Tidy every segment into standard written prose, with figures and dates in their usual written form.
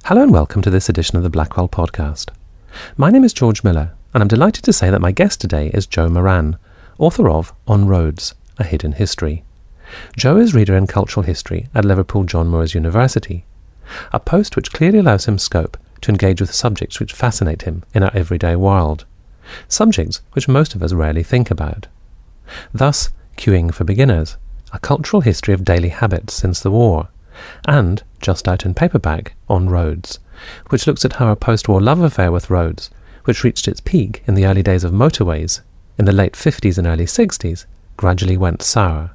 Hello and welcome to this edition of the Blackwell podcast. My name is George Miller, and I'm delighted to say that my guest today is Joe Moran, author of On Roads, A Hidden History. Joe is Reader in Cultural History at Liverpool John Moores University, a post which clearly allows him scope to engage with subjects which fascinate him in our everyday world, subjects which most of us rarely think about. Thus, Queuing for Beginners, a cultural history of daily habits since the war, and, just out in paperback, On Roads, which looks at how a post-war love affair with roads, which reached its peak in the early days of motorways, in the late 50s and early 60s, gradually went sour,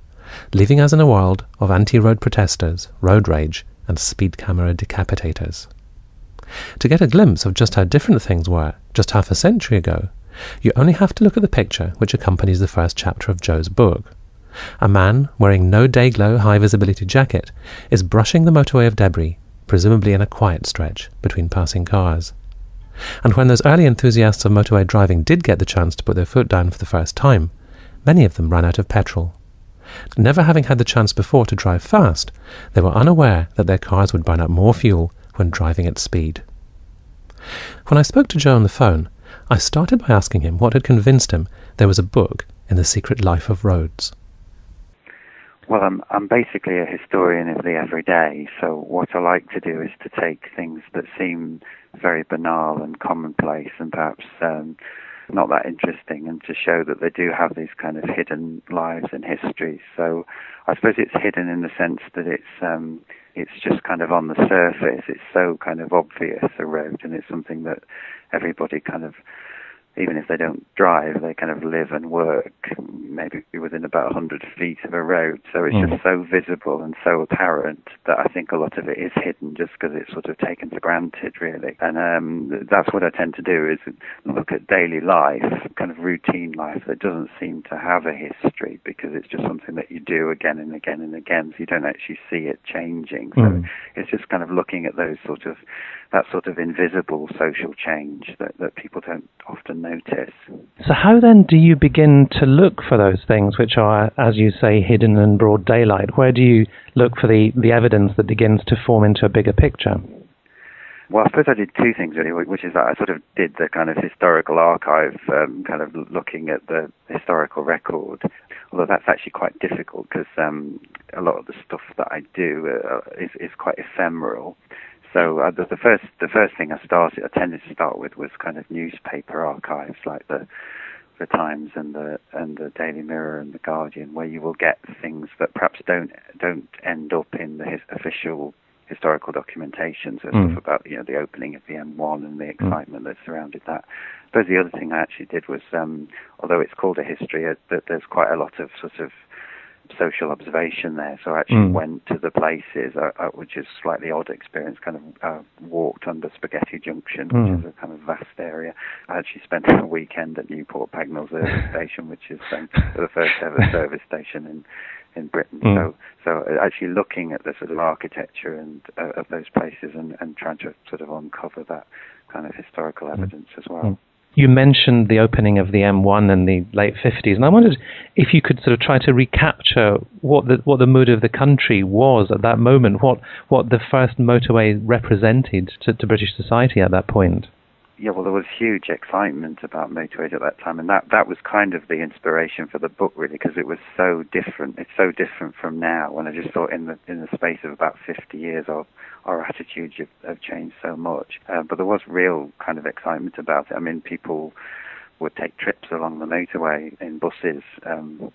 leaving us in a world of anti-road protesters, road rage, and speed camera decapitators. To get a glimpse of just how different things were just half a century ago, you only have to look at the picture which accompanies the first chapter of Joe's book. A man wearing no day-glow high-visibility jacket is brushing the motorway of debris, presumably in a quiet stretch between passing cars. And when those early enthusiasts of motorway driving did get the chance to put their foot down for the first time, many of them ran out of petrol. Never having had the chance before to drive fast, they were unaware that their cars would burn up more fuel when driving at speed. When I spoke to Joe on the phone, I started by asking him what had convinced him there was a book in the secret life of roads. Well, I'm basically a historian of the everyday, so what I like to do is to take things that seem very banal and commonplace and perhaps not that interesting, and to show that they do have these kind of hidden lives and histories. So I suppose it's hidden in the sense that it's just kind of on the surface. It's so kind of obvious, a road, and it's something that everybody kind of, even if they don't drive, they kind of live and work maybe within about 100 feet of a road. So it's just so visible and so apparent that I think a lot of it is hidden just because it's sort of taken for granted, really. And that's what I tend to do, is look at daily life, kind of routine life that doesn't seem to have a history, because it's just something that you do again and again and again, so you don't actually see it changing. So it's just kind of looking at that sort of invisible social change that people don't often notice. So how then do you begin to look for those things which are, as you say, hidden in broad daylight? Where do you look for the evidence that begins to form into a bigger picture? Well, I suppose I did two things, really, which is that I sort of did the kind of historical archive, kind of looking at the historical record, although that's actually quite difficult because a lot of the stuff that I do is quite ephemeral. So the first thing I tended to start with was kind of newspaper archives, like the Times and the Daily Mirror and the Guardian, where you will get things that perhaps don't end up in the official historical documentation. So stuff about the opening of the M1 and the excitement that surrounded that. I suppose the other thing I actually did was, although it's called a history, that there's quite a lot of sort of social observation there, so I actually went to the places, which is a slightly odd experience, kind of walked under Spaghetti Junction, which is a kind of vast area. I actually spent a weekend at Newport Pagnell Service Station, which is the first ever service station in Britain. So actually looking at the sort of architecture and of those places and trying to sort of uncover that kind of historical evidence as well. You mentioned the opening of the M1 in the late 50s, and I wondered if you could sort of try to recapture what the mood of the country was at that moment, what the first motorway represented to British society at that point. Yeah, well, there was huge excitement about motorways at that time, and that was kind of the inspiration for the book, really, because it was so different. It's so different from now, and I just thought in the space of about 50 years, our attitudes have changed so much. But there was real kind of excitement about it. I mean, people would take trips along the motorway in buses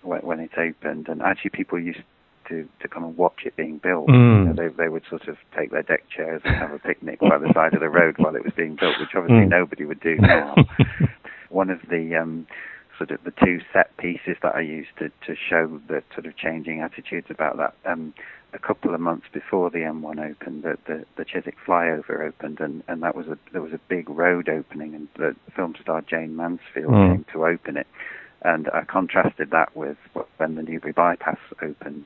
when it opened, and actually people used to come and watch it being built. They would sort of take their deck chairs and have a picnic by the side of the road while it was being built, which obviously nobody would do now. One of the sort of the two set pieces that I used to show the sort of changing attitudes about that, a couple of months before the M1 opened, the Chiswick flyover opened, and there was a big road opening, and the film star Jane Mansfield came to open it. And I contrasted that with when the Newbury bypass opened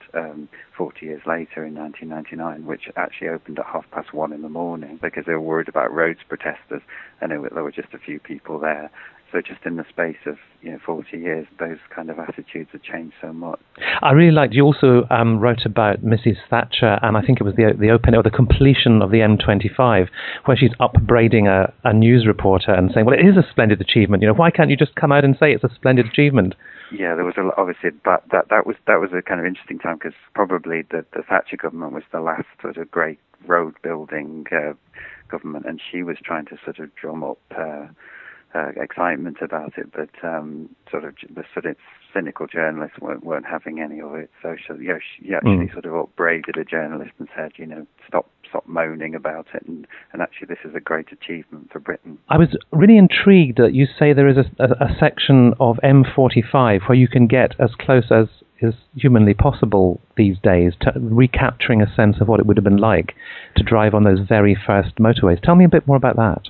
40 years later in 1999, which actually opened at 1:30 in the morning because they were worried about roads protesters, and there were just a few people there. So just in the space of 40 years, those kind of attitudes have changed so much. I really liked, you also wrote about Mrs. Thatcher, and I think it was the opening or the completion of the M25, where she's upbraiding a news reporter and saying, well, it is a splendid achievement. Why can't you just come out and say it's a splendid achievement? Yeah, there was obviously, but that was a kind of interesting time, because probably the Thatcher government was the last sort of great road building government, and she was trying to sort of drum up excitement about it, but sort of cynical journalists weren't having any of it. So she actually sort of upbraided a journalist and said, stop moaning about it, and actually this is a great achievement for Britain. I was really intrigued that you say there is a section of M45 where you can get as close as is humanly possible these days to recapturing a sense of what it would have been like to drive on those very first motorways. Tell me a bit more about that.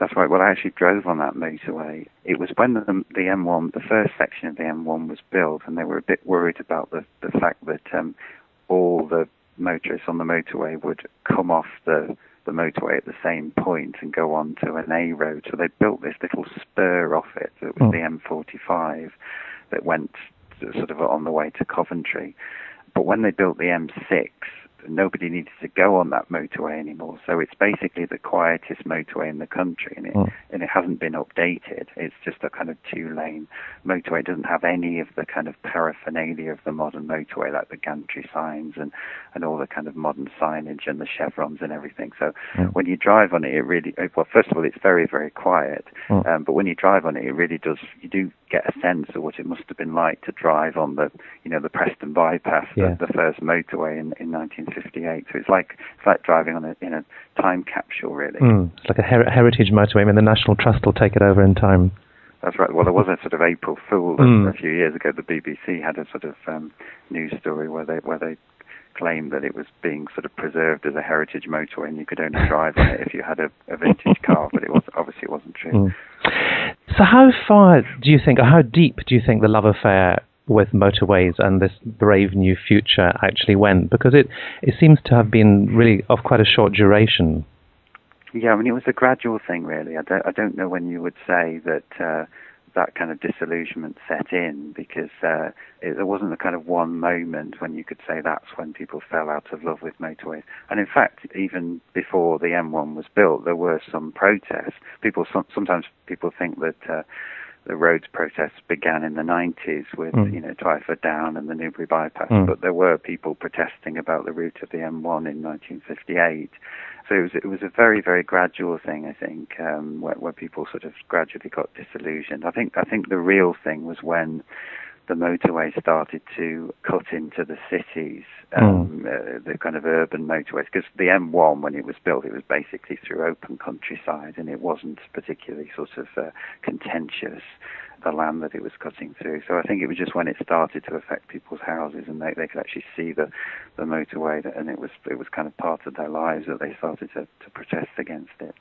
That's right. Well, I actually drove on that motorway. It was when the M1, the first section of the M1 was built, and they were a bit worried about the fact that all the motorists on the motorway would come off the motorway at the same point and go on to an A road. So they built this little spur off it that was the M45 that went sort of on the way to Coventry. But when they built the M6, nobody needed to go on that motorway anymore. So it's basically the quietest motorway in the country, and it hasn't been updated. It's just a kind of two-lane motorway. It doesn't have any of the kind of paraphernalia of the modern motorway, like the gantry signs and all the kind of modern signage and the chevrons and everything. So when you drive on it, it really, well, first of all, it's very, very quiet. But when you drive on it, it really does, you do get a sense of what it must have been like to drive on the Preston bypass, the first motorway in 1958. So it's like driving on in a time capsule, really. It's like a heritage motorway. I mean, the National Trust will take it over in time. That's right. Well, there was a sort of April Fool a few years ago. The BBC had a sort of news story where they claimed that it was being sort of preserved as a heritage motorway, and you could only drive on it if you had a vintage car. But it wasn't true. So how far do you think, or how deep do you think the love affair with motorways and this brave new future actually went? Because it seems to have been really of quite a short duration. Yeah, I mean, it was a gradual thing, really. I don't know when you would say that that kind of disillusionment set in, because there wasn't a kind of one moment when you could say that's when people fell out of love with motorways. And in fact, even before the M1 was built, there were some protests. Sometimes people think that the roads protests began in the 90s with Twyford Down and the Newbury bypass, but there were people protesting about the route of the M1 in 1958. So it was a very, very gradual thing, I think, where people sort of gradually got disillusioned. I think the real thing was when the motorway started to cut into the cities, the kind of urban motorways, because the M1, when it was built, it was basically through open countryside, and it wasn't particularly sort of contentious, the land that it was cutting through. So I think it was just when it started to affect people's houses and they could actually see the motorway, and it was kind of part of their lives, that they started to protest against it.